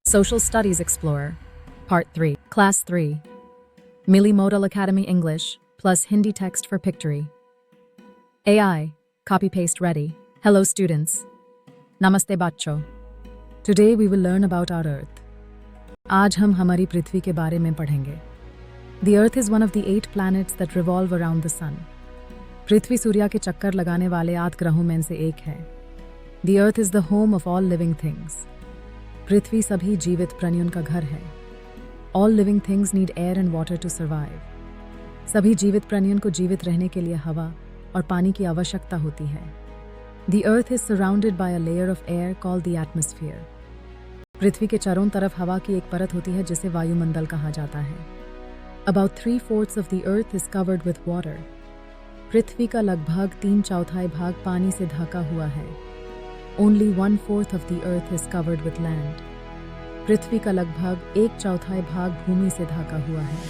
Social Studies Explorer, Part 3, Class 3, Milli Modal Academy English, plus Hindi text for Pictory. AI, copy-paste ready. Hello students. Namaste bachcho. Today we will learn about our Earth. आज हम हमारी पृथ्वी के बारे में पढ़ेंगे. The Earth is one of the 8 planets that revolve around the sun. पृथ्वी सूर्य के चक्कर लगाने वाले 8 ग्रहों में से एक है. The Earth is the home of all living things. पृथ्वी सभी जीवित प्राणियों का घर है. All living things need air and water to survive. सभी जीवित प्राणियों को जीवित रहने के लिए हवा और पानी की आवश्यकता होती है. The Earth is surrounded by a layer of air called the atmosphere. पृथ्वी के चारों तरफ हवा की एक परत होती है जिसे वायुमंडल कहा जाता है. About 3/4 of the Earth is covered with water. पृथ्वी का लगभग 3/4 भाग पानी से ढका हुआ है. Only 1/4 of the Earth is covered with land. पृथ्वी का लगभग 1/4 भाग भूमि से ढका हुआ है.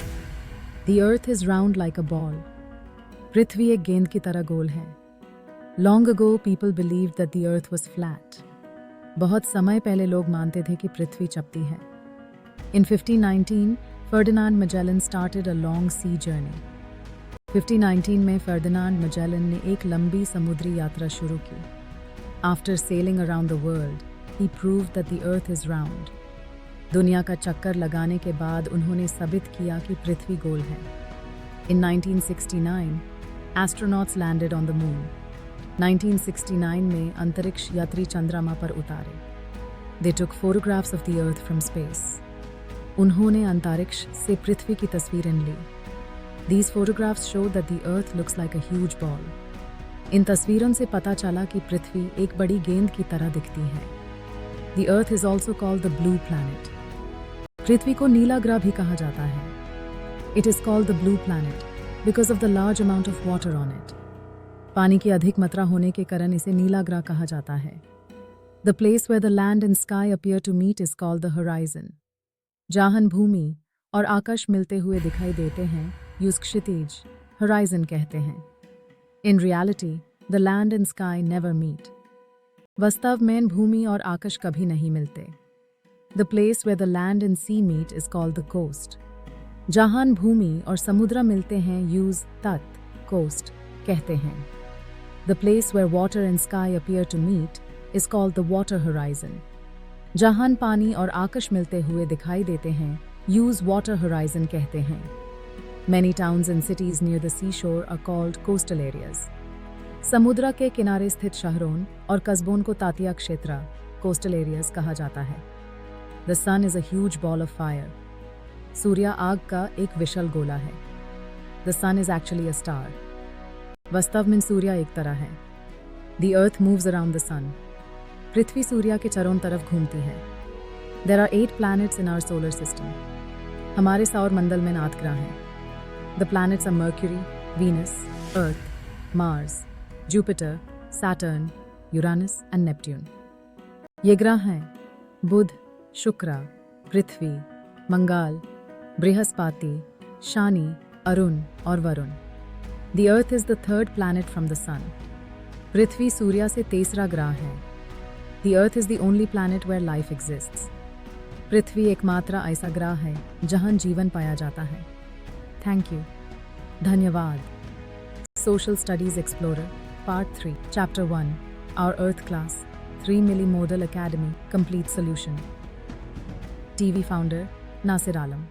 The Earth is round like a ball. पृथ्वी एक गेंद की तरह गोल है. Long ago, people believed that the Earth was flat. बहुत समय पहले लोग मानते थे कि पृथ्वी चपटी है. In 1519, Ferdinand Magellan started a long sea journey. 1519 में Ferdinand Magellan ने एक लंबी समुद्री यात्रा शुरू की. After sailing around the world, he proved that the Earth is round. दुनिया का चक्कर लगाने के बाद उन्होंने साबित किया कि पृथ्वी गोल है. In 1969, astronauts landed on the moon. 1969 में अंतरिक्ष यात्री चंद्रमा पर उतारे. They took photographs of the Earth from space. उन्होंने अंतरिक्ष से पृथ्वी की तस्वीरें ली. These photographs show that the Earth looks like a huge ball. इन तस्वीरों से पता चला कि पृथ्वी एक बड़ी गेंद की तरह दिखती है. The Earth is also called the blue planet. पृथ्वी को नीला ग्रह भी कहा जाता है. It is called the blue planet because of the large amount of water on it. पानी की अधिक मात्रा होने के कारण इसे नीला ग्रह कहा जाता है. The place where the land and sky appear to meet is called the horizon. जहाँ भूमि और आकाश मिलते हुए दिखाई देते हैं, उसे क्षितिज, horizon कहते हैं. In reality, the land and sky never meet. वास्तव में भूमि और आकाश कभी नहीं मिलते. The place where the land and sea meet is called the coast. जहाँ भूमि और समुद्र मिलते हैं, use तट, coast कहते हैं. The place where water and sky appear to meet is called the water horizon. जहाँ पानी और आकाश मिलते हुए दिखाई देते हैं, use water horizon कहते हैं. Many towns and cities near the seashore are called coastal areas. समुद्र के किनारे स्थित शहरों और कस्बों को तटीय क्षेत्र, coastal areas कहा जाता है. The sun is a huge ball of fire. सूर्य आग का एक विशाल गोला है. The sun is actually a star. वास्तव में सूर्य एक तरह है. The earth moves around the sun. पृथ्वी सूर्य के चारों तरफ घूमती है. There are 8 planets in our solar system. हमारे सौर मंडल में 8 ग्रह हैं. The planets are Mercury, Venus, Earth, Mars, Jupiter, Saturn, Uranus and Neptune. ये ग्रह हैं बुध, शुक्र, पृथ्वी, मंगल, बृहस्पति, शनि, अरुण और Varun. The Earth is the 3rd planet from the sun. पृथ्वी सूर्य से तीसरा ग्रह है. The Earth is the only planet where life exists. पृथ्वी एकमात्र ऐसा ग्रह है जहां जीवन पाया जाता है. Thank you. धन्यवाद. Social Studies Explorer, Part 3, Chapter 1, Our Earth Class, 3 Milli Modal Academy, Complete Solution. TV Founder, Nasir Alam.